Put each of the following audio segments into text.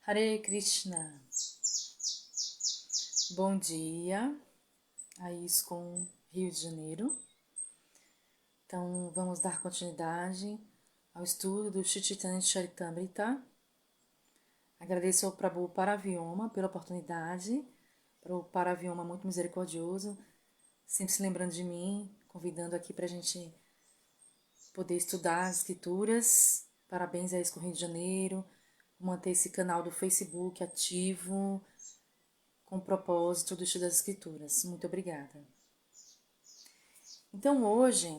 Hare Krishna. Bom dia, a ISKCON Rio de Janeiro. Então, vamos dar continuidade ao estudo do Shri Chaitanya Charitamrita. Agradeço ao Prabhu Paravyoma pela oportunidade, para o Paravyoma muito misericordioso, sempre se lembrando de mim, convidando aqui para a gente poder estudar as escrituras. Parabéns a ISKCON Rio de Janeiro, manter esse canal do Facebook ativo, com o propósito do estudo das escrituras. Muito obrigada. Então, hoje,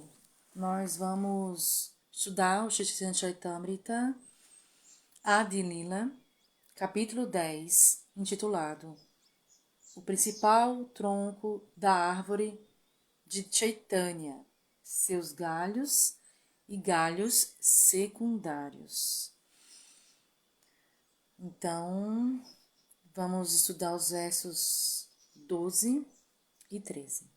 nós vamos estudar o Shri Chaitanya Charitamrita, Adi Lila, capítulo 10, intitulado O Principal Tronco da Árvore de Chaitanya, seus galhos e galhos secundários. Então, vamos estudar os versos 12 e 13.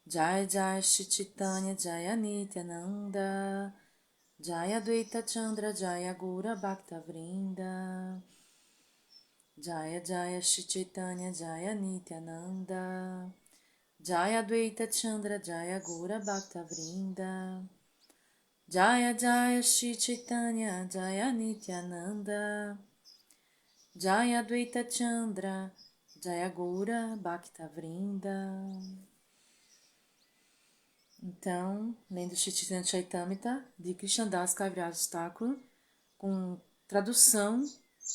Jai Jai Shri Chaitanya Jaya Nityananda Jaya Dvaita Chandra Jaya Gura Bhakta Vrinda Jaya Jaya Shri Chaitanya Jaya Nityananda Jaya Dvaita Chandra Jaya Gura Bhakta Vrinda Jaya Jaya Shri Chaitanya Jaya Nityananda Jaya Dvaita Chandra Jaya Gura Bhakta Vrinda. Então, lendo Shri Chaitanya Charitamrita, de Krishnadas Kaviraj Thakur, com tradução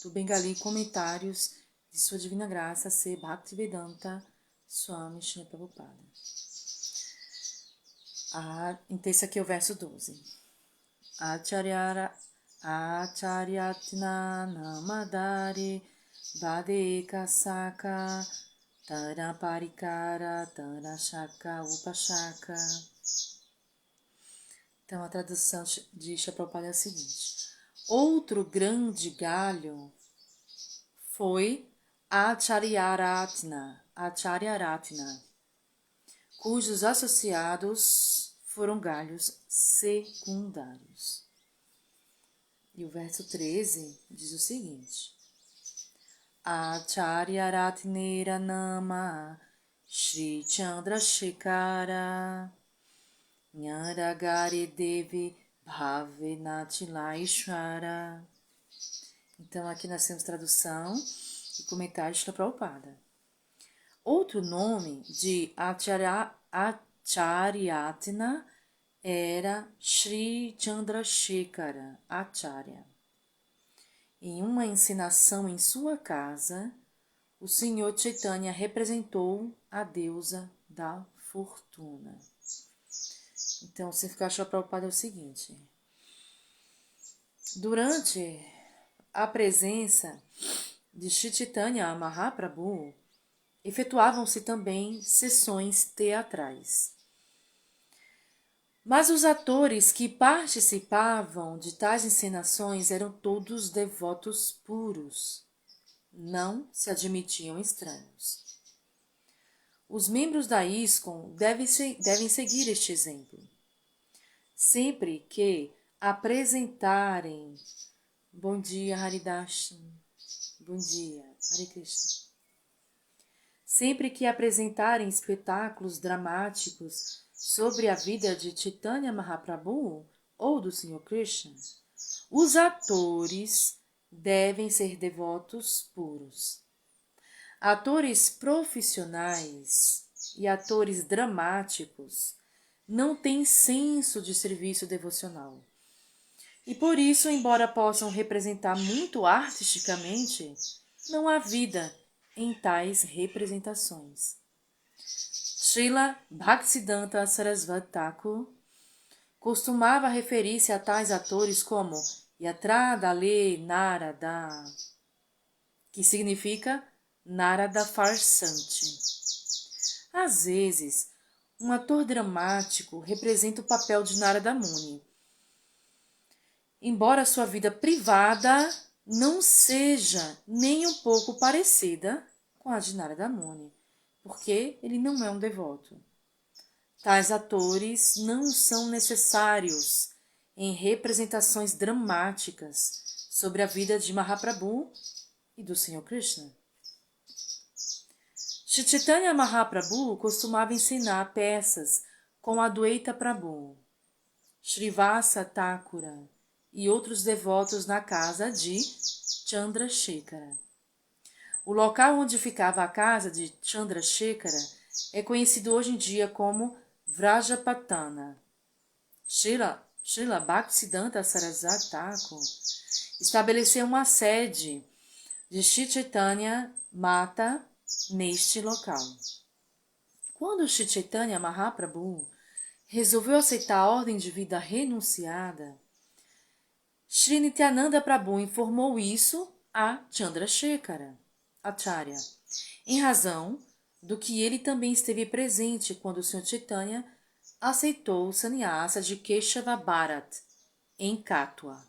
do Bengali e comentários de Sua Divina Graça, C. Bhaktivedanta Swami Srila Prabhupada. Então, esse aqui é o verso 12. Acharyatina namadari badeka saka tara parikara tara shaka upashaka. Então, a tradução de Srila Prabhupada é a seguinte. Outro grande galho foi Acharyaratna, cujos associados foram galhos secundários. E o verso 13 diz o seguinte. Acharyaratnera nama Shri Chandrasekhara Nyaragari Devi Bhavinatilaishvara. Então, aqui nós temos tradução e comentários de Srila Prabhupada. Outro nome de Acharyatna era Shri Chandrasekhara Acharya. Em uma ensinação em sua casa, o Senhor Chaitanya representou a deusa da fortuna. Então, o significado de Srila Prabhupada é o seguinte. Durante a presença de Shri Chaitanya Mahaprabhu, efetuavam-se também sessões teatrais. Mas os atores que participavam de tais encenações eram todos devotos puros. Não se admitiam estranhos. Os membros da ISKCON devem seguir este exemplo. Sempre que apresentarem... Bom dia, Haridash. Bom dia, Hare Krishna. Sempre que apresentarem espetáculos dramáticos sobre a vida de Chaitanya Mahaprabhu ou do Sr. Krishna, os atores devem ser devotos puros. Atores profissionais e atores dramáticos não têm senso de serviço devocional. E por isso, embora possam representar muito artisticamente, não há vida em tais representações. Srila Bhaktisiddhanta Sarasvati Thakur costumava referir-se a tais atores como Yatra Dale Narada, que significa Narada farsante. Às vezes, um ator dramático representa o papel de Narada Muni. Embora sua vida privada não seja nem um pouco parecida com a de Narada Muni, porque ele não é um devoto. Tais atores não são necessários em representações dramáticas sobre a vida de Mahaprabhu e do Senhor Krishna. Shri Chaitanya Mahaprabhu costumava ensinar peças com Adwaita Prabhu, Srivasa Thakura e outros devotos na casa de Chandrasekhara. O local onde ficava a casa de Chandrasekhara é conhecido hoje em dia como Vrajapatana. Srila Bhaktisiddhanta Sarasvati Thakur estabeleceu uma sede de Shri Chaitanya Mata neste local. Quando Shri Chaitanya Mahaprabhu resolveu aceitar a ordem de vida renunciada, Shri Nityananda Prabhu informou isso a Chandrasekhara Acharya, em razão do que ele também esteve presente quando o Sr. Chaitanya aceitou o sannyasa de Keshava Bharat, em Katwa.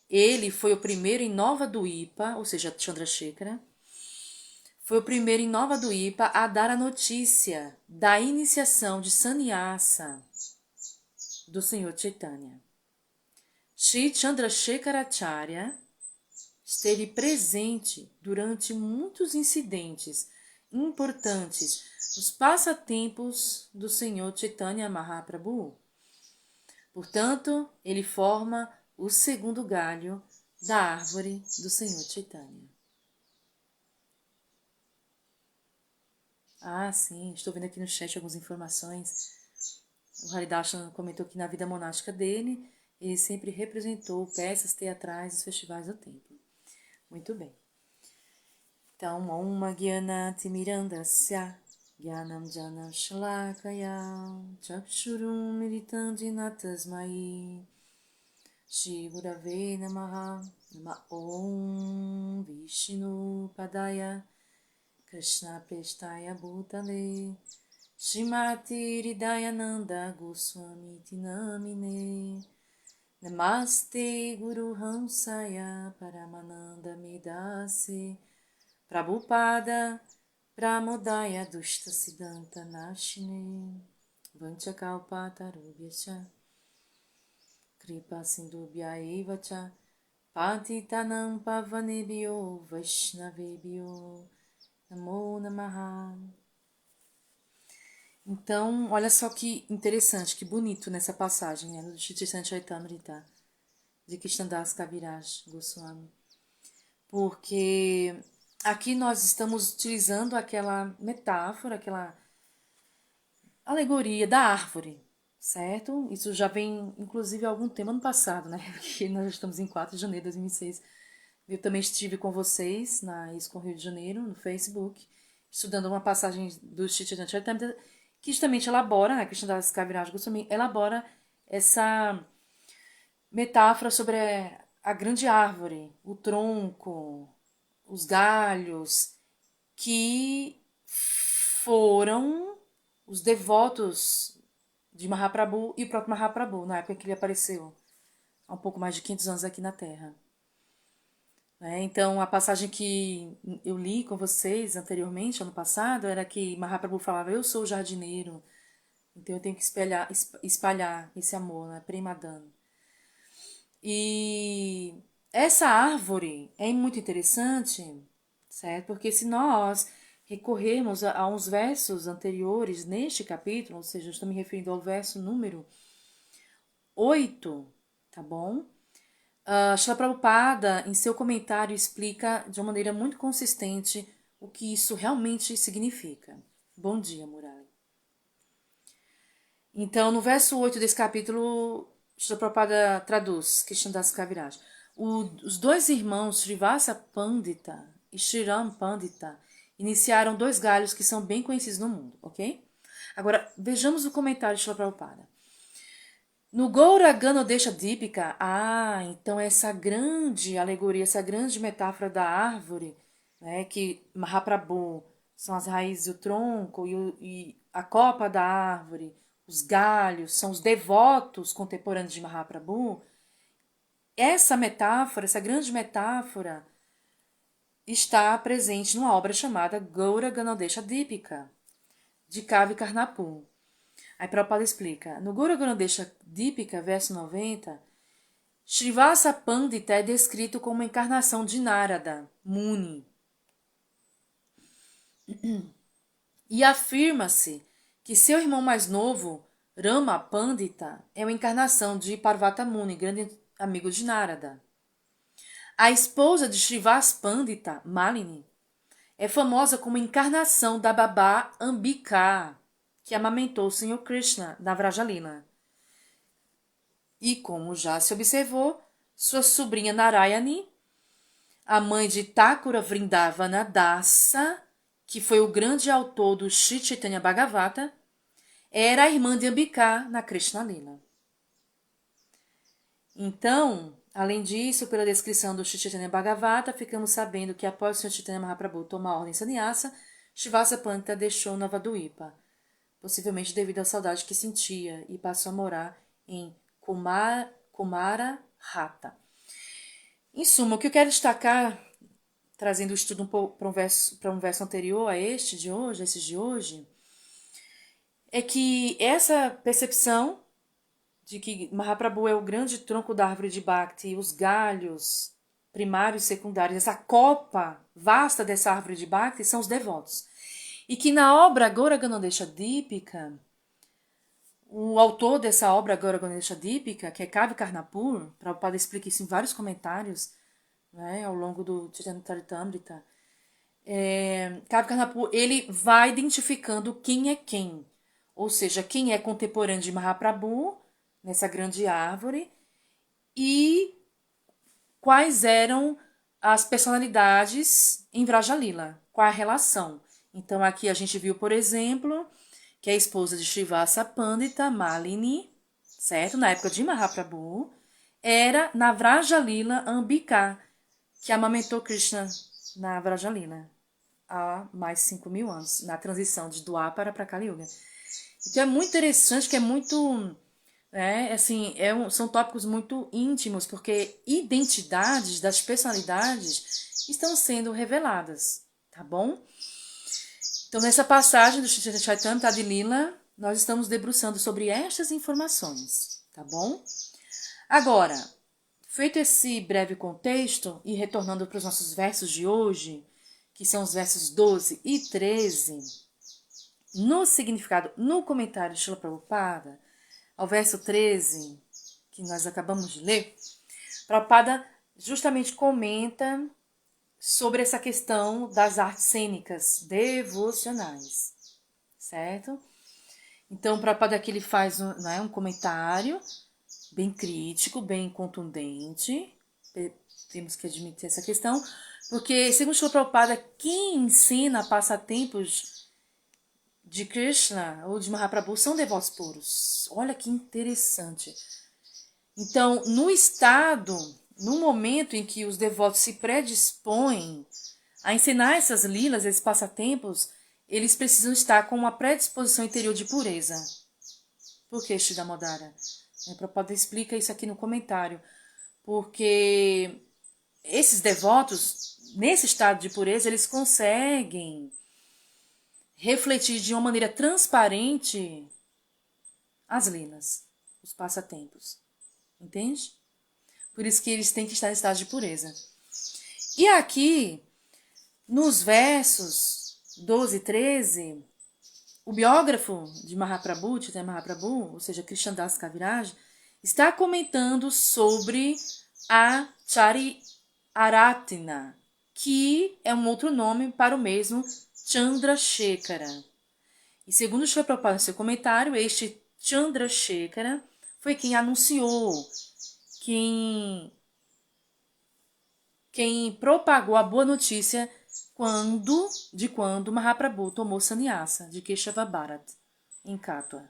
Ele foi o primeiro em Nova Dvipa, ou seja, Chandrasekhara, foi o primeiro em Nova Dvipa a dar a notícia da iniciação de sannyasa do Sr. Chaitanya. Shri Chandrasekhara Acharya esteve presente durante muitos incidentes importantes nos passatempos do Sr. Chaitanya Mahaprabhu. Portanto, ele forma o segundo galho da árvore do Senhor Chaitanya. Ah, sim, estou vendo aqui no chat algumas informações. O Haridarshan comentou que na vida monástica dele, ele sempre representou peças teatrais dos festivais do templo. Muito bem. Então, Om Gyanati Mirandasya Gyanam Jana Shalakaya Chakshurum Militandina Tasmai Shri Gurave Namaha Nama Om Vishnu Padaya Krishna Prestaya Bhutale Srimati Hridayananda Goswami Tinamine Namaste Guru Hamsaya Paramananda Medase Prabhupada Pramodaya Dushta Siddhanta Nashine Vanchakalpatarubhyascha Kripa Sindhubhya Evacha Patitanam Pavanebhyo Vaishnavebhyo Namo Namaha. Então, olha só que interessante, que bonito nessa passagem, né, do Shri Chaitanya Charitamrita, de Krishnadas Kaviraj Goswami. Porque aqui nós estamos utilizando aquela metáfora, aquela alegoria da árvore, certo? Isso já vem, inclusive, há algum tempo, ano passado, né? Porque nós já estamos em 4 de janeiro de 2006. Eu também estive com vocês na ISCOM Rio de Janeiro, no Facebook, estudando uma passagem do Shri Chaitanya Charitamrita, que justamente elabora, a Krishnadas Kaviraj Goswami elabora essa metáfora sobre a grande árvore, o tronco, os galhos, que foram os devotos de Mahaprabhu e o próprio Mahaprabhu, na época que ele apareceu, há um pouco mais de 500 anos aqui na Terra. Então, a passagem que eu li com vocês anteriormente, ano passado, era que Mahaprabhu falava, eu sou o jardineiro, então eu tenho que espalhar esse amor, né? Premadana. E essa árvore é muito interessante, certo? Porque se nós recorrermos a uns versos anteriores neste capítulo, ou seja, eu estou me referindo ao verso número 8, tá bom? Srila Prabhupada, em seu comentário, explica de uma maneira muito consistente o que isso realmente significa. Bom dia, Murali. Então, no verso 8 desse capítulo, Srila Prabhupada traduz, Krishnadas Kaviraj. Os dois irmãos, Srivasa Pandita e Shriram Pandita, iniciaram 2 galhos que são bem conhecidos no mundo, ok? Agora, vejamos o comentário de Srila Prabhupada. No Gaura Ganodesha Dípika, então essa grande alegoria, essa grande metáfora da árvore, né, que Mahaprabhu são as raízes e o tronco, e a copa da árvore, os galhos, são os devotos contemporâneos de Mahaprabhu. Essa metáfora, essa grande metáfora, está presente numa obra chamada Gaura Ganodesha Dípika, de Kavi Karnapur. Aí Prabhupada explica, no Gaura Ganodesha Dípika, verso 90, Srivasa Pandita é descrito como uma encarnação de Narada Muni. E afirma-se que seu irmão mais novo, Rama Pandita, é uma encarnação de Parvata Muni, grande amigo de Narada. A esposa de Srivas Pandita, Malini, é famosa como encarnação da babá Ambika, que amamentou o Senhor Krishna na Vrajalila. E como já se observou, sua sobrinha Narayani, a mãe de Thakura Vrindavana Dasa, que foi o grande autor do Sri Chaitanya Bhagavata, era a irmã de Ambika na Krishna Lila. Então, além disso, pela descrição do Sri Chaitanya Bhagavata, ficamos sabendo que após o Sri Chaitanya Mahaprabhu tomar a ordem sannyasa, Srivasa Pandita deixou Navaduipa, possivelmente devido à saudade que sentia, e passou a morar em Kumara Rata. Em suma, o que eu quero destacar, trazendo o estudo para um verso anterior a esses de hoje, é que essa percepção de que Mahaprabhu é o grande tronco da árvore de Bhakti, os galhos primários e secundários, essa copa vasta dessa árvore de Bhakti são os devotos. E que na obra Gaura Ganodesha Dípika, o autor dessa obra Gaura Ganodesha Dípika, que é Kavi Karnapur, Prabhupada explica isso em vários comentários, né, ao longo do Chaitanya Charitamrita, Kavi Karnapur, ele vai identificando quem é quem. Ou seja, quem é contemporâneo de Mahaprabhu, nessa grande árvore, e quais eram as personalidades em Vrajalila, qual a relação. Então aqui a gente viu, por exemplo, que a esposa de Srivasa Pandita, Malini, certo? Na época de Mahaprabhu, era na Vrajalila Ambika, que amamentou Krishna na Vrajalila há mais de 5.000 anos, na transição de Dwapara para Kali Yuga. Então é muito interessante, que é muito... são tópicos muito íntimos, porque identidades das personalidades estão sendo reveladas, tá bom? Então, nessa passagem do Chaitanya Charitamrita de Lila, nós estamos debruçando sobre estas informações, tá bom? Agora, feito esse breve contexto e retornando para os nossos versos de hoje, que são os versos 12 e 13, no significado, no comentário de Srila Prabhupada, ao verso 13, que nós acabamos de ler, Prabhupada justamente comenta sobre essa questão das artes cênicas devocionais, certo? Então, Prabhupada aqui ele faz um comentário bem crítico, bem contundente, temos que admitir essa questão, porque, segundo Srila Prabhupada, quem ensina passatempos de Krishna ou de Mahaprabhu são devotos puros. Olha que interessante. Então, no momento em que os devotos se predispõem a ensinar essas lilas, esses passatempos, eles precisam estar com uma predisposição interior de pureza. Por que, Shri Damodara? A Prabhupada explica isso aqui no comentário. Porque esses devotos, nesse estado de pureza, eles conseguem refletir de uma maneira transparente as lilas, os passatempos. Entende? Por isso que eles têm que estar em estado de pureza. E aqui, nos versos 12 e 13, o biógrafo de Mahaprabhu, Chaitanya Mahaprabhu, ou seja, Krishnadas Kaviraj, está comentando sobre a Chari Aratina, que é um outro nome para o mesmo Chandrasekhara. E segundo o Srila Prabhupada no seu comentário, este Chandrasekhara foi quem anunciou, quem propagou a boa notícia quando Mahaprabhu tomou sannyasa de Keshava Bharat, em Katwa.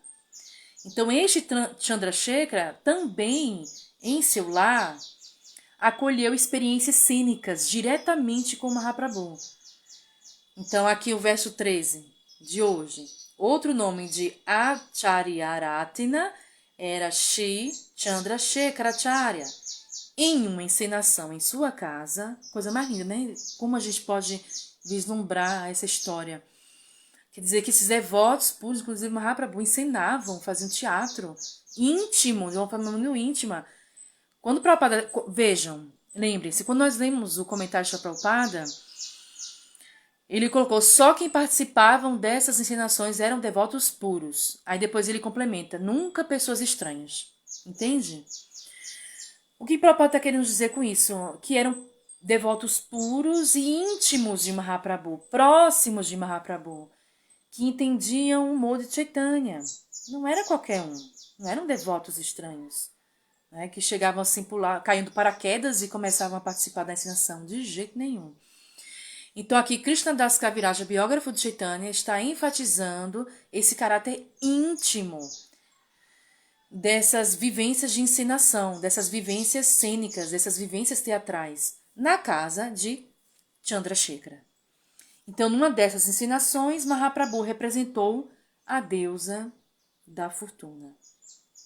Então este Chandrasekhara também, em seu lar, acolheu experiências cênicas diretamente com Mahaprabhu. Então aqui o verso 13 de hoje. Outro nome de Acharyaratina era Shri Chandrasekharacharya. Em uma encenação em sua casa, coisa mais linda, né? Como a gente pode vislumbrar essa história. Quer dizer que esses devotos puros, inclusive Mahaprabhu, encenavam, faziam teatro íntimo, de uma forma muito íntima, Quando Prabhupada, vejam, lembrem-se, quando nós lemos o comentário de Prabhupada, ele colocou, só quem participavam dessas ensinações eram devotos puros. Aí depois ele complementa, nunca pessoas estranhas. Entende? O que Prabhupada está querendo dizer com isso? Que eram devotos puros e íntimos de Mahaprabhu, próximos de Mahaprabhu, que entendiam o modo de Chaitanya. Não era qualquer um, não eram devotos estranhos, né, que chegavam assim, caindo paraquedas e começavam a participar da ensinação, de jeito nenhum. Então aqui Krishna Das Kaviraja, biógrafo de Chaitanya, está enfatizando esse caráter íntimo dessas vivências de encenação, dessas vivências cênicas, dessas vivências teatrais, na casa de Chandrasekhara. Então, numa dessas encenações, Mahaprabhu representou a deusa da fortuna.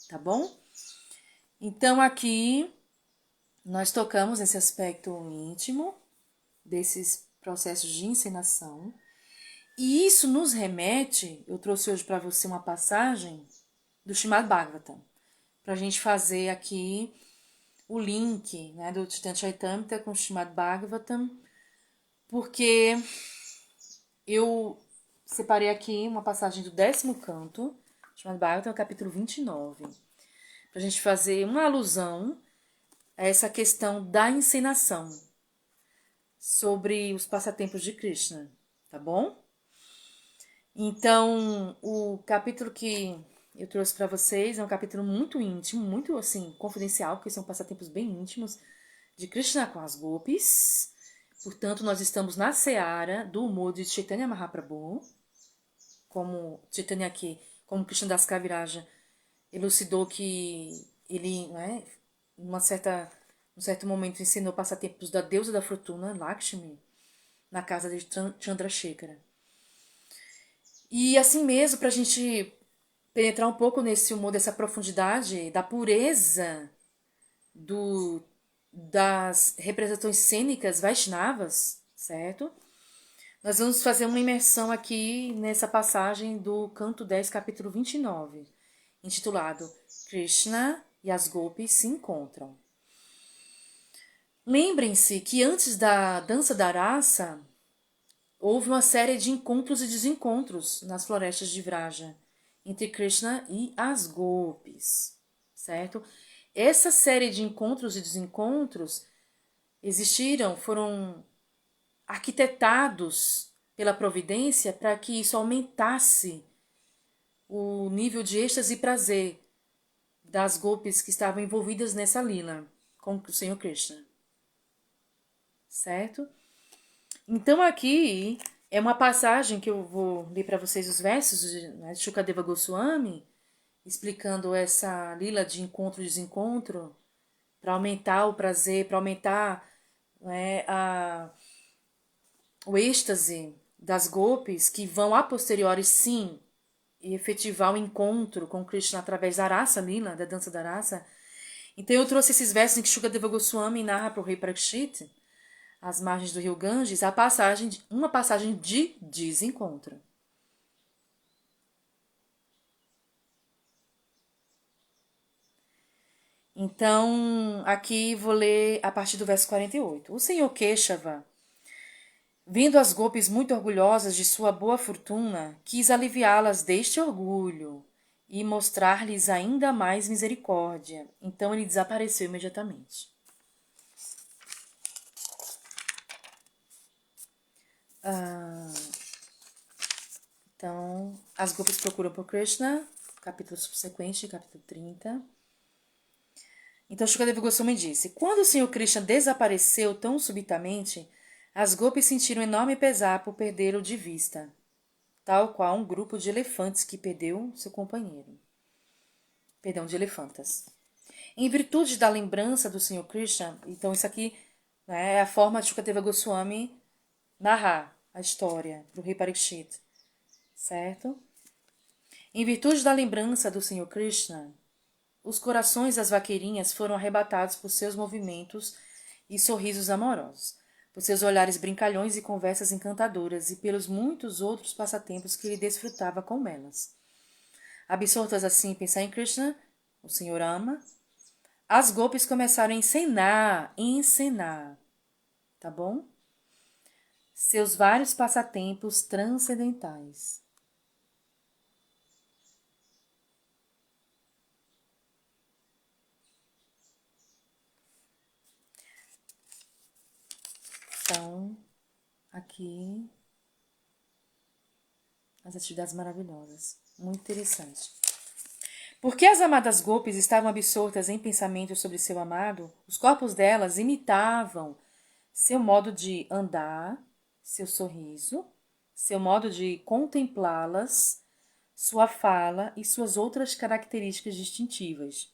Tá bom? Então, aqui nós tocamos nesse aspecto íntimo desses processos de encenação. E isso nos remete, eu trouxe hoje para você uma passagem do Srimad Bhagavatam, para a gente fazer aqui o link, né, do Chaitanya Charitamrita com o Srimad Bhagavatam, porque eu separei aqui uma passagem do 10º canto, Srimad Bhagavatam, capítulo 29, para a gente fazer uma alusão a essa questão da encenação sobre os passatempos de Krishna, tá bom? Então, o capítulo que eu trouxe para vocês é um capítulo muito íntimo, muito assim, confidencial, porque são passatempos bem íntimos de Krishna com as gopis. Portanto, nós estamos na seara do humor de Chaitanya Mahaprabhu, como Chaitanya aqui, como Krishna Das Kaviraja elucidou que ele, né, um certo momento ensinou passatempos da deusa da fortuna, Lakshmi, na casa de Chandrasekhara. E assim mesmo, para a gente penetrar um pouco nesse humor, dessa profundidade, da pureza das representações cênicas Vaishnavas, certo? Nós vamos fazer uma imersão aqui nessa passagem do canto 10, capítulo 29, intitulado Krishna e as Gopis se encontram. Lembrem-se que antes da dança da raça, houve uma série de encontros e desencontros nas florestas de Vraja, entre Krishna e as Gopis, certo? Essa série de encontros e desencontros foram arquitetados pela providência para que isso aumentasse o nível de êxtase e prazer das Gopis que estavam envolvidas nessa lila com o Senhor Krishna, certo? Então aqui é uma passagem que eu vou ler para vocês os versos de Shukadeva Goswami, explicando essa lila de encontro e desencontro, para aumentar o prazer, para aumentar, né, o êxtase das Gopis, que vão a posteriori sim efetivar o encontro com Krishna através da rasa lila, da dança da rasa. Então eu trouxe esses versos em que Shukadeva Goswami narra para o rei Parikshit, às margens do rio Ganges, uma passagem de desencontro. Então, aqui vou ler a partir do verso 48. O senhor Keshava, vendo as Gopis muito orgulhosas de sua boa fortuna, quis aliviá-las deste orgulho e mostrar-lhes ainda mais misericórdia. Então ele desapareceu imediatamente. Então, as Gopis procuram por Krishna, capítulo subsequente, capítulo 30. Então, Shukadeva Goswami disse, quando o Senhor Krishna desapareceu tão subitamente, as Gopis sentiram enorme pesar por perdê-lo de vista, tal qual um grupo de elefantes que perdeu seu companheiro. Perdão, de elefantas. Em virtude da lembrança do Senhor Krishna, então isso aqui, né, é a forma de Shukadeva Goswami narrar a história para o rei Parikshit, certo? Em virtude da lembrança do Senhor Krishna, os corações das vaqueirinhas foram arrebatados por seus movimentos e sorrisos amorosos, por seus olhares brincalhões e conversas encantadoras e pelos muitos outros passatempos que ele desfrutava com elas. Absortas assim em pensar em Krishna, o Senhor ama, as golpes começaram a encenar, tá bom? Seus vários passatempos transcendentais. Então, aqui, as atividades maravilhosas. Muito interessante. Porque as amadas golpes estavam absortas em pensamentos sobre seu amado, os corpos delas imitavam seu modo de andar, seu sorriso, seu modo de contemplá-las, sua fala e suas outras características distintivas,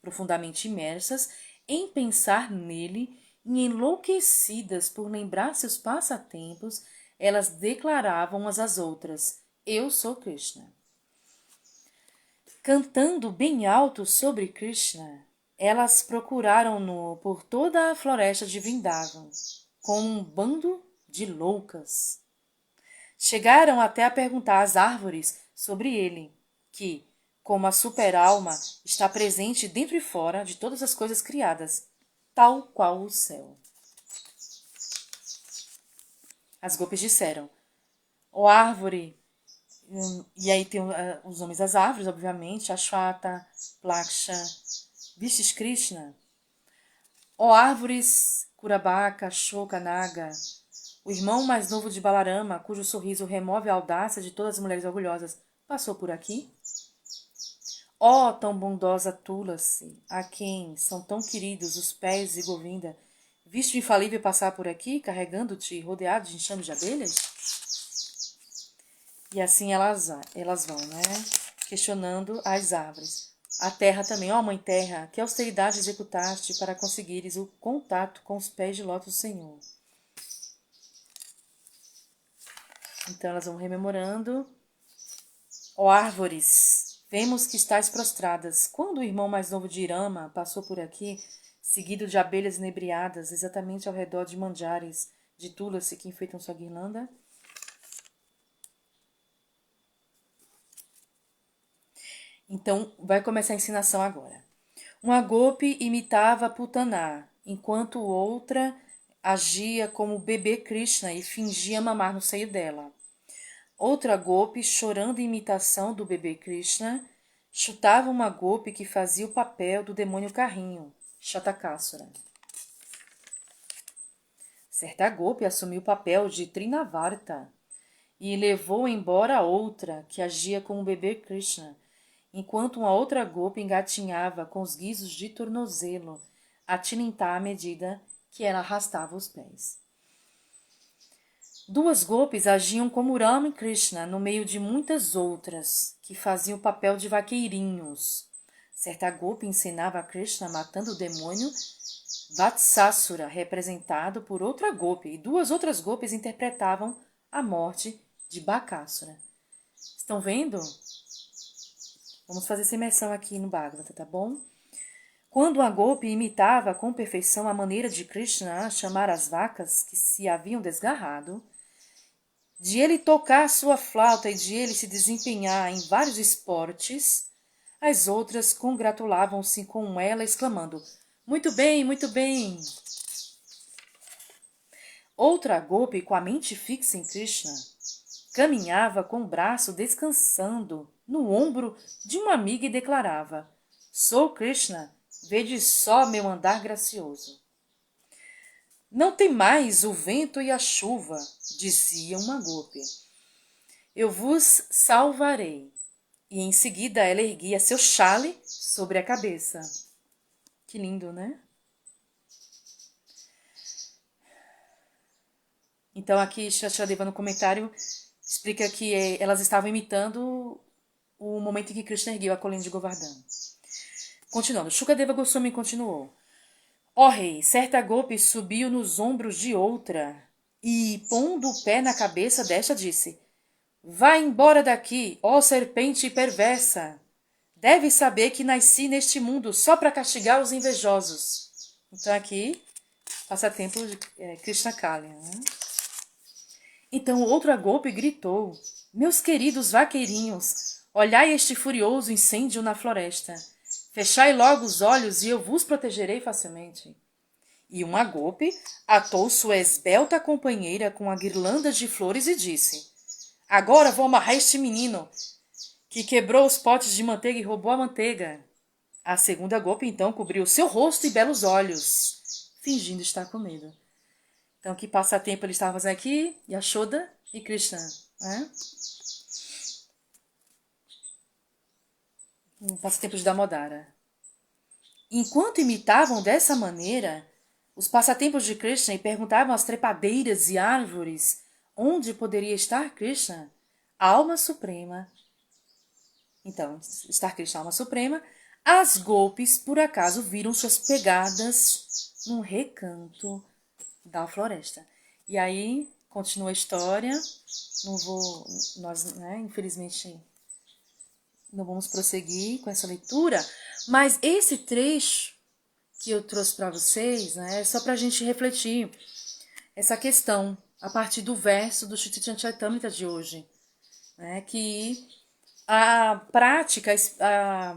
profundamente imersas em pensar nele e enlouquecidas por lembrar seus passatempos, elas declaravam umas às outras: Eu sou Krishna. Cantando bem alto sobre Krishna, elas procuraram-no por toda a floresta de Vrindavan, como um bando de loucas. Chegaram até a perguntar às árvores sobre ele, que, como a super-alma, está presente dentro e fora de todas as coisas criadas, tal qual o céu. As golpes disseram: ó árvore, e aí tem os nomes das árvores, obviamente, Ashwata, Plaksha, Vistes Krishna. Ó árvores, Kurabaka, Shoka, Naga, o irmão mais novo de Balarama, cujo sorriso remove a audácia de todas as mulheres orgulhosas, passou por aqui? Ó tão bondosa Tulasi, a quem são tão queridos os pés de Govinda, visto infalível passar por aqui, carregando-te rodeado de enxames de abelhas? E assim elas vão, né? Questionando as árvores. A terra também, ó mãe terra, que austeridade executaste para conseguires o contato com os pés de lótus do Senhor. Então elas vão rememorando. Ó árvores, vemos que estáis prostradas. Quando o irmão mais novo de Irama passou por aqui, seguido de abelhas inebriadas, exatamente ao redor de manjares de Tulasi que enfeitam sua guirlanda, então, vai começar a ensinação agora. Uma golpe imitava Putaná, enquanto outra agia como bebê Krishna e fingia mamar no seio dela. Outra golpe, chorando em imitação do bebê Krishna, chutava uma golpe que fazia o papel do demônio carrinho, Shatakasura. Certa golpe assumiu o papel de Trinavarta e levou embora a outra, que agia como bebê Krishna, enquanto uma outra golpe engatinhava com os guizos de tornozelo a tilintar à medida que ela arrastava os pés. Duas golpes agiam como Rama e Krishna no meio de muitas outras, que faziam o papel de vaqueirinhos. Certa golpe ensinava a Krishna matando o demônio Vatsasura, representado por outra golpe, e duas outras golpes interpretavam a morte de Bakasura. Estão vendo? Vamos fazer essa imersão aqui no Bhagavata, tá bom? Quando a golpe imitava com perfeição a maneira de Krishna chamar as vacas que se haviam desgarrado, de ele tocar sua flauta e de ele se desempenhar em vários esportes, as outras congratulavam-se com ela, exclamando: muito bem, muito bem! Outra golpe, com a mente fixa em Krishna, caminhava com o braço descansando no ombro de uma amiga e declarava: sou Krishna, vede só meu andar gracioso. Não temais o vento e a chuva, dizia uma golpe. Eu vos salvarei. E em seguida ela erguia seu chale sobre a cabeça. Que lindo, né? Então aqui Shashadeva no comentário explica que elas estavam imitando o momento em que Krishna ergueu a colina de Govardhana. Continuando, Shukadeva Goswami continuou. Ó rei, certa golpe subiu nos ombros de outra e, pondo o pé na cabeça desta, disse: vá embora daqui, ó serpente perversa! Deve saber que nasci neste mundo só para castigar os invejosos. Então aqui, passatempo de Krishna Kali. Né? Então outra golpe gritou: meus queridos vaqueirinhos, olhai este furioso incêndio na floresta. Fechai logo os olhos e eu vos protegerei facilmente. E uma golpe atou sua esbelta companheira com a guirlanda de flores e disse: Agora vou amarrar este menino, que quebrou os potes de manteiga e roubou a manteiga. A segunda golpe, então, cobriu seu rosto e belos olhos, fingindo estar com medo. Então, que passatempo ele estava fazendo aqui? Yashoda e Krishna, né? Um passatempo de Damodara. Enquanto imitavam dessa maneira os passatempos de Krishna e perguntavam às trepadeiras e árvores onde poderia estar Krishna, a alma suprema. Então, estar Krishna, a alma suprema, as golpes, por acaso, viram suas pegadas num recanto da floresta. E aí, continua a história. Não vou... Nós, né, infelizmente, não vamos prosseguir com essa leitura. Mas esse trecho que eu trouxe para vocês, né, é só para a gente refletir essa questão a partir do verso do Chaitanya Charitamrita de hoje, né, que a prática, essa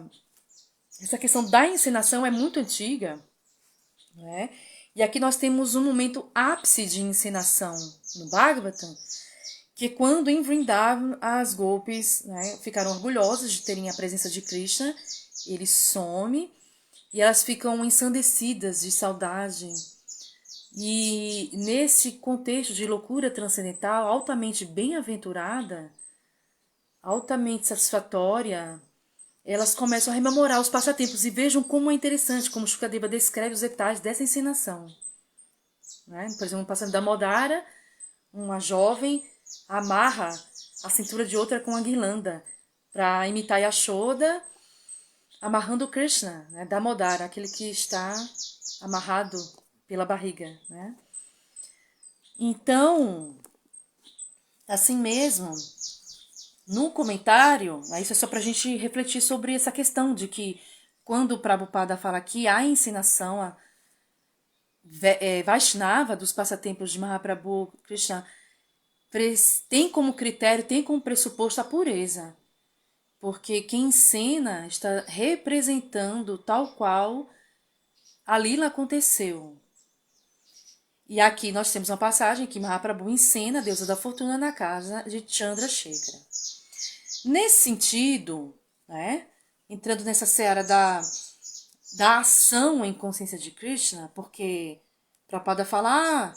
questão da encenação é muito antiga, né, e aqui nós temos um momento ápice de encenação no Bhagavatam, que quando em Vrindavan as golpes, né, ficaram orgulhosas de terem a presença de Krishna, ele some e elas ficam ensandecidas de saudade. E nesse contexto de loucura transcendental, altamente bem-aventurada, altamente satisfatória, elas começam a rememorar os passatempos e vejam como é interessante, como Shukadeva descreve os detalhes dessa encenação. Né? Por exemplo, no passatempo da Modara, uma jovem amarra a cintura de outra com a guirlanda para imitar Yashoda, amarrando Krishna, né? Damodara, aquele que está amarrado pela barriga, né? Então, assim mesmo, no comentário, isso é só para a gente refletir sobre essa questão de que quando o Prabhupada fala que a ensinação Vaishnava dos passatempos de Mahaprabhu Krishna tem como critério, tem como pressuposto a pureza. Porque quem ensina está representando tal qual a lila aconteceu. E aqui nós temos uma passagem que Mahaprabhu ensina a deusa da fortuna na casa de Chandrasekhara. Nesse sentido, né, entrando nessa seara da ação em consciência de Krishna, porque Prabhupada fala,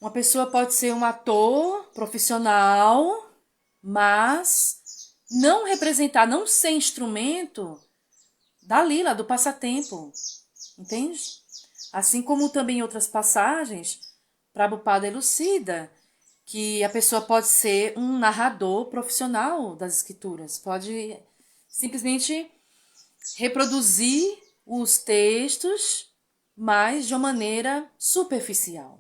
uma pessoa pode ser um ator profissional, mas não representar, não ser instrumento da lila, do passatempo, entende? Assim como também em outras passagens, Prabhupada elucida que a pessoa pode ser um narrador profissional das escrituras, pode simplesmente reproduzir os textos, mas de uma maneira superficial.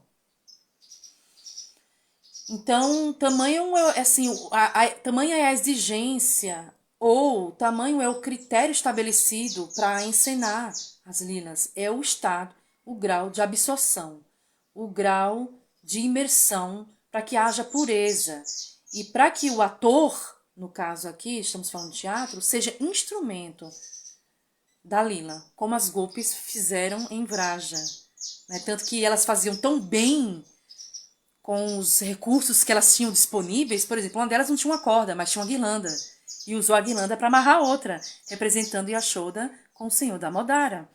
Então, tamanho é, assim, tamanha é a exigência ou tamanho é o critério estabelecido para encenar as lilas. É o estado, o grau de absorção, o grau de imersão para que haja pureza. E para que o ator, no caso aqui, estamos falando de teatro, seja instrumento da lila, como as golpes fizeram em Vraja. Né? Tanto que elas faziam tão bem com os recursos que elas tinham disponíveis. Por exemplo, uma delas não tinha uma corda, mas tinha uma guirlanda. E usou a guirlanda para amarrar a outra, representando Yashoda com o senhor da Modara.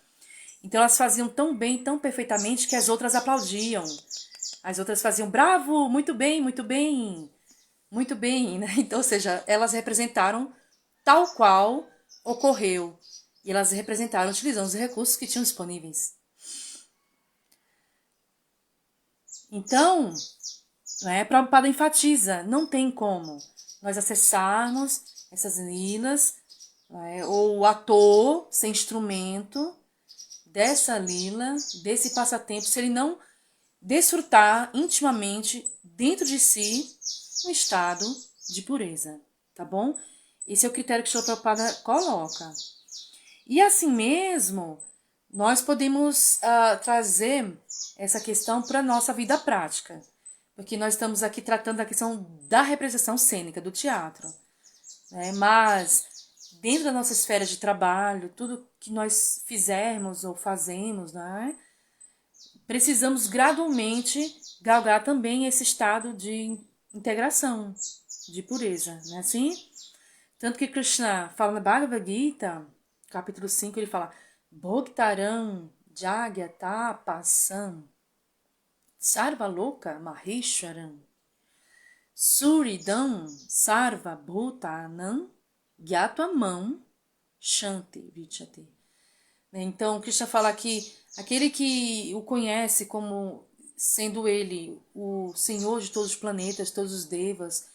Então elas faziam tão bem, tão perfeitamente, que as outras aplaudiam. As outras faziam, bravo, muito bem, muito bem, muito bem. Né? Então, ou seja, elas representaram tal qual ocorreu. E elas representaram utilizando os recursos que tinham disponíveis. Então, Prabhupada enfatiza, não tem como nós acessarmos essas lilas, ou o ator ser instrumento dessa lila, desse passatempo, se ele não desfrutar intimamente dentro de si um estado de pureza, tá bom? Esse é o critério que o Srila Prabhupada coloca. E assim mesmo, nós podemos trazer essa questão para a nossa vida prática. Porque nós estamos aqui tratando da questão da representação cênica, do teatro. Né? Mas dentro da nossa esfera de trabalho, tudo que nós fizermos ou fazemos, né? Precisamos gradualmente galgar também esse estado de integração, de pureza, não é assim? Tanto que Krishna fala na Bhagavad Gita, capítulo 5, ele fala Bhoktaram Jagyatapasam Sarvaloka Maheshwaram Suridam Sarva Bhutanam Gyatwamam Shanti Vichate. Então, Krishna fala que aquele que o conhece como sendo ele o Senhor de todos os planetas, todos os devas,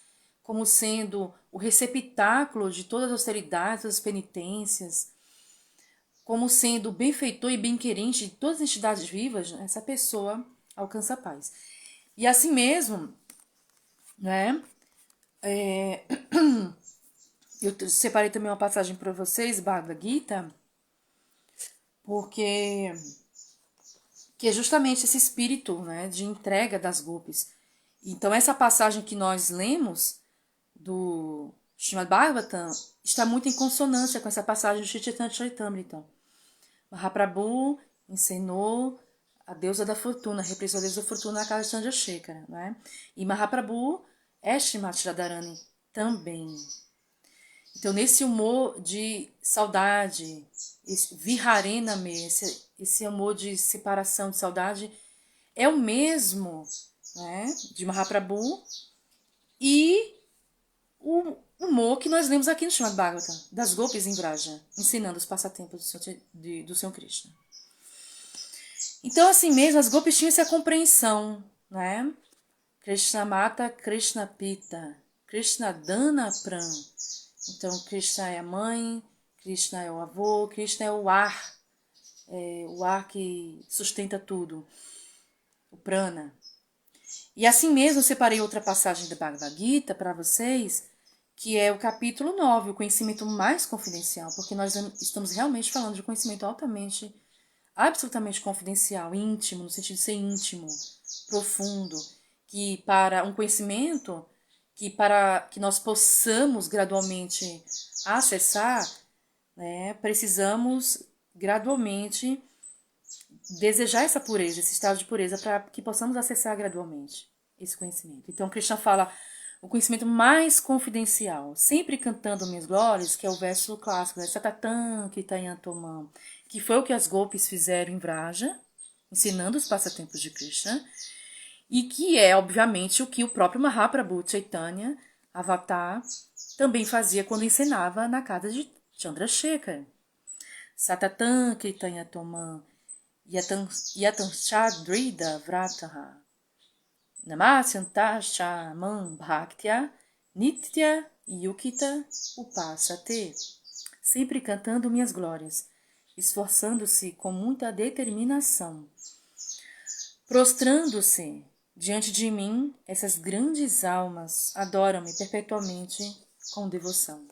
como sendo o receptáculo de todas as austeridades, todas as penitências, como sendo o benfeitor e bem-querente de todas as entidades vivas, essa pessoa alcança a paz. E assim mesmo, né? Eu separei também uma passagem para vocês, Bhagavad Gita, porque que é justamente esse espírito, né, de entrega das golpes. Então essa passagem que nós lemos do Srimad Bhagavatam está muito em consonância com essa passagem do Chaitanya Charitamrita. Mahaprabhu ensinou a deusa da fortuna, represou a deusa da fortuna na casa de Chandrasekhara, né? E Mahaprabhu é Srimati Radharani também. Então, nesse humor de saudade, esse viharename, esse amor de separação, de saudade, é o mesmo, né, de Mahaprabhu e o humor que nós lemos aqui no Srimad Bhagavatam, das golpes em Vraja, ensinando os passatempos do Senhor Krishna. Então, assim mesmo, as golpes tinham essa compreensão, né? Krishna Mata, Krishna Pita, Krishna Dana Pran. Então, Krishna é a mãe, Krishna é o avô, Krishna é o ar que sustenta tudo, o prana. E assim mesmo, eu separei outra passagem da Bhagavad Gita para vocês, que é o capítulo 9, o conhecimento mais confidencial, porque nós estamos realmente falando de conhecimento altamente, absolutamente confidencial, íntimo, no sentido de ser íntimo, profundo, que para um conhecimento, que para que nós possamos gradualmente acessar, né, precisamos gradualmente desejar essa pureza, esse estado de pureza, para que possamos acessar gradualmente esse conhecimento. Então, Krishna fala o conhecimento mais confidencial, sempre cantando minhas glórias, que é o verso clássico, né? Satatan Kitayantomam, que foi o que as golpes fizeram em Vraja, ensinando os passatempos de Krishna, e que é, obviamente, o que o próprio Mahaprabhu Chaitanya, Avatar, também fazia quando ensinava na casa de Chandrasekhara. Satatan Kitayantomam Yatanchadrida Vrataha Namasyantascha Man Bhaktya Nitya Yukita Upasate. Sempre cantando minhas glórias, esforçando-se com muita determinação. Prostrando-se diante de mim, essas grandes almas adoram-me perpetuamente com devoção.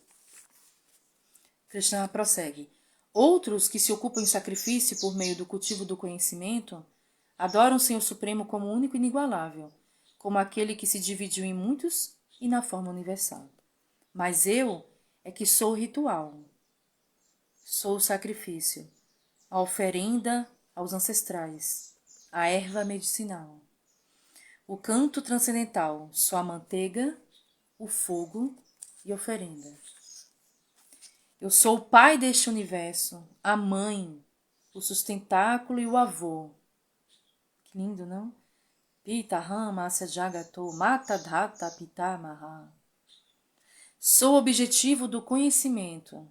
Krishna prossegue. Outros que se ocupam em sacrifício por meio do cultivo do conhecimento adoram o Senhor Supremo como único e inigualável, como aquele que se dividiu em muitos e na forma universal. Mas eu é que sou o ritual, sou o sacrifício, a oferenda aos ancestrais, a erva medicinal, o canto transcendental, sou a manteiga, o fogo e oferenda. Eu sou o pai deste universo, a mãe, o sustentáculo e o avô. Que lindo, não? Pita Rama Asya Jagato Mata Dhata Pitamaha. Sou o objetivo do conhecimento,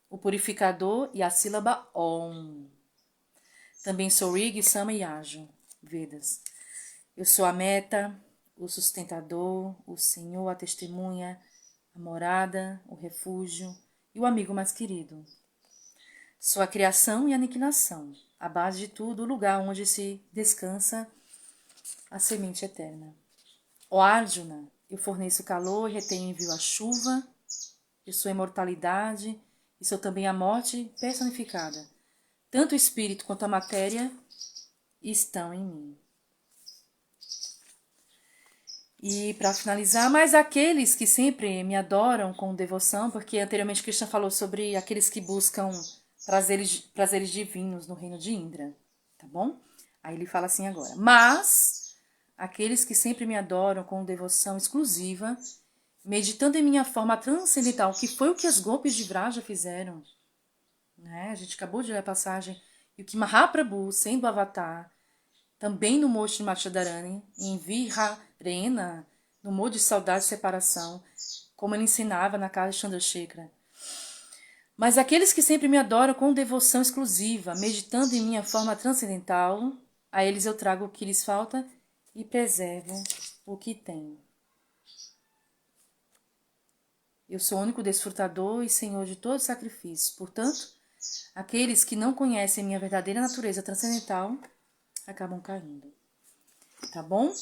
o purificador e a sílaba Om. Também sou Rig, Sama e Aju, Vedas. Eu sou a meta, o sustentador, o Senhor, a testemunha, a morada, o refúgio e o amigo mais querido. Sou a criação e a aniquilação, a base de tudo, o lugar onde se descansa a semente eterna. Ó Arjuna, eu forneço calor e retenho envio a chuva, eu sou a imortalidade e sou também a morte personificada. Tanto o espírito quanto a matéria estão em mim. E para finalizar, mas aqueles que sempre me adoram com devoção, porque anteriormente Krishna falou sobre aqueles que buscam prazeres divinos no reino de Indra, tá bom? Aí ele fala assim agora: mas aqueles que sempre me adoram com devoção exclusiva, meditando em minha forma transcendental, que foi o que as golpes de Vraja fizeram, né? A gente acabou de ler a passagem, e o que Mahaprabhu, sendo avatar, também no Mocho de Machadharani, em Viharena, no Modo de Saudade e Separação, como ele ensinava na casa de Chandrasekhara. Mas aqueles que sempre me adoram com devoção exclusiva, meditando em minha forma transcendental, a eles eu trago o que lhes falta e preservo o que tenho. Eu sou o único desfrutador e senhor de todo sacrifício. Portanto, aqueles que não conhecem minha verdadeira natureza transcendental acabam caindo. Tá bom?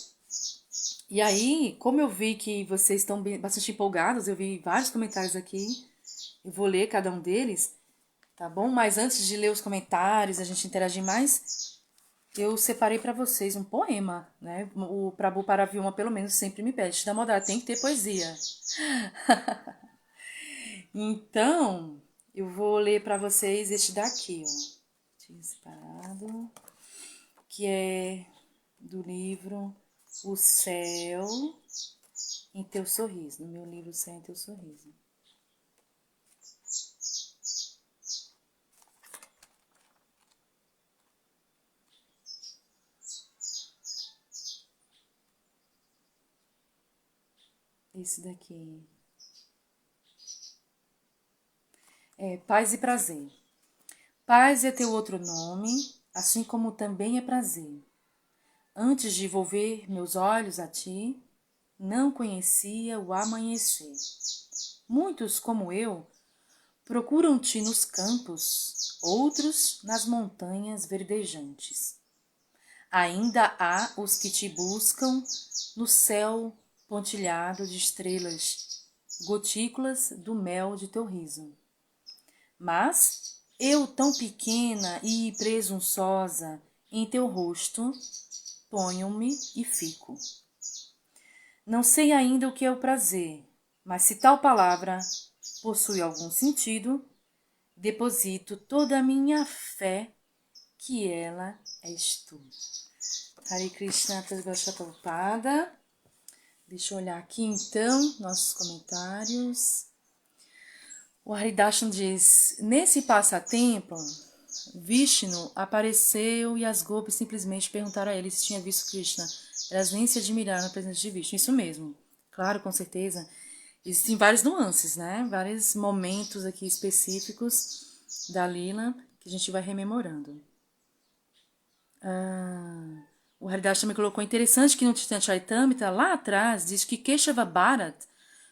E aí, como eu vi que vocês estão bastante empolgados, eu vi vários comentários aqui, eu vou ler cada um deles, tá bom? Mas antes de ler os comentários, a gente interagir mais, eu separei para vocês um poema, né? O Prabhu Paravyuma, pelo menos, sempre me pede, da moda, tem que ter poesia. Então, eu vou ler para vocês este daqui, ó. Separado, que é do livro O Céu em Teu Sorriso, no meu livro O Céu em Teu Sorriso. Esse daqui é Paz e Prazer. Paz é teu outro nome, assim como também é prazer. Antes de volver meus olhos a ti, não conhecia o amanhecer. Muitos, como eu, procuram-te nos campos, outros nas montanhas verdejantes. Ainda há os que te buscam no céu pontilhado de estrelas, gotículas do mel de teu riso. Mas eu, tão pequena e presunçosa, em teu rosto ponho-me e fico. Não sei ainda o que é o prazer, mas se tal palavra possui algum sentido, deposito toda a minha fé que ela és tu. Hare Krishna, Tadgosha Prabhupada. Deixa eu olhar aqui então nossos comentários. O Haridarshan diz: nesse passatempo, Vishnu apareceu e as golpes simplesmente perguntaram a ele se tinha visto Krishna. Elas nem se admiraram na presença de Vishnu. Isso mesmo. Claro, com certeza. Existem várias nuances, né? Vários momentos aqui específicos da Lila que a gente vai rememorando. O Haridash me colocou interessante que no Chaitanya Charitamrita, lá atrás, diz que Keshava Bharat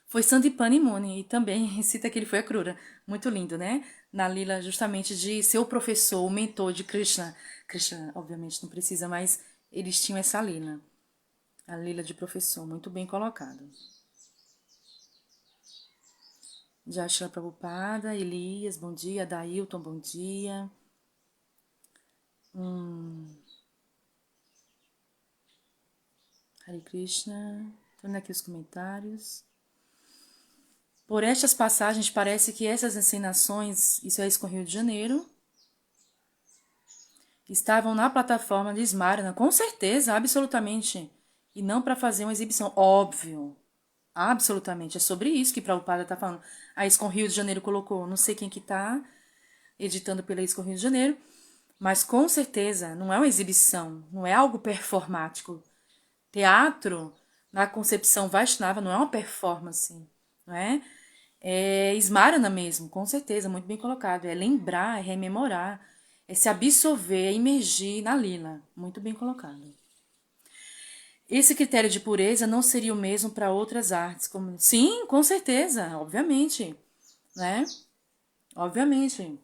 foi Sandipani Muni e também cita que ele foi a Krura. Muito lindo, né? Na Lila, justamente de ser o professor, o mentor de Krishna. Krishna, obviamente, não precisa, mas eles tinham essa Lila. A Lila de professor, muito bem colocado. Jashra Prabhupada, Elias, bom dia. Dailton, bom dia. Hare Krishna. Estou aqui os comentários. Por estas passagens, parece que essas ensinações, isso é isso com o Rio de Janeiro, estavam na plataforma de Smarna, com certeza, absolutamente. E não para fazer uma exibição, óbvio. Absolutamente. É sobre isso que Prabhupada está falando. A ISKCON Rio de Janeiro colocou, não sei quem que está editando pela ISKCON Rio de Janeiro, mas com certeza não é uma exibição, não é algo performático. Teatro, na concepção Vaishnava, não é uma performance, não é? É Smarana mesmo, com certeza, muito bem colocado. É lembrar, é rememorar, é se absorver, é imergir na lila. Muito bem colocado. Esse critério de pureza não seria o mesmo para outras artes, como sim, com certeza, obviamente, né? Obviamente.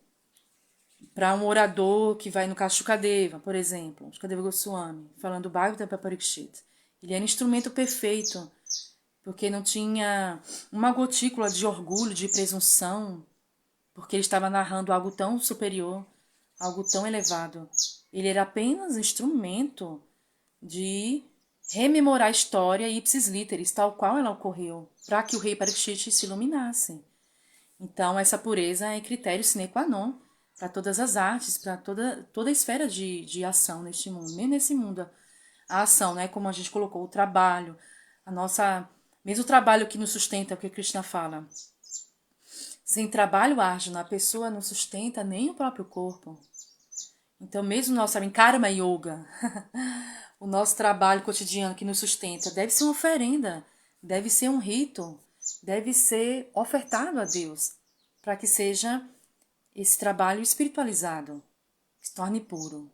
Para um orador que vai no caso Shukadeva, por exemplo, Shukadeva Goswami, falando do Bhagavatam para Parikshit. Ele era um instrumento perfeito, porque não tinha uma gotícula de orgulho, de presunção, porque ele estava narrando algo tão superior, algo tão elevado. Ele era apenas instrumento de rememorar a história ipsis literis, tal qual ela ocorreu, para que o rei Parikshit se iluminasse. Então, essa pureza é critério sine qua non para todas as artes, para toda a esfera de ação neste mundo. Mesmo nesse mundo, a ação, né? Como a gente colocou, o trabalho, a nossa... Mesmo o trabalho que nos sustenta, o que Krishna fala. Sem trabalho árduo, a pessoa não sustenta nem o próprio corpo. Então, mesmo o nosso Karma Yoga, o nosso trabalho cotidiano que nos sustenta, deve ser uma oferenda, deve ser um rito, deve ser ofertado a Deus, para que seja esse trabalho espiritualizado, que se torne puro.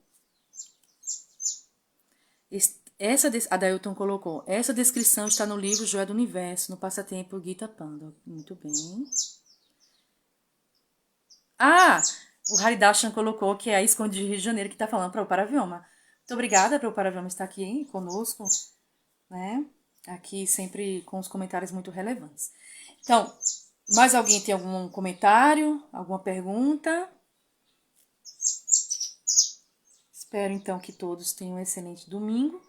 A Dailton colocou, essa descrição está no livro Joia do Universo, no passatempo Gita Panda. Muito bem. Ah, o Haridashan colocou que é a Esconde de Rio de Janeiro que está falando para o Paravioma. Muito obrigada para o Paravioma estar aqui conosco, né? Aqui sempre com os comentários muito relevantes. Então, mais alguém tem algum comentário, alguma pergunta? Espero então que todos tenham um excelente domingo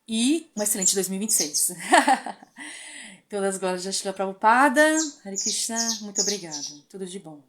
e um excelente 2026. Todas as glórias de Srila Prabhupada. Hare Krishna, muito obrigada. Tudo de bom.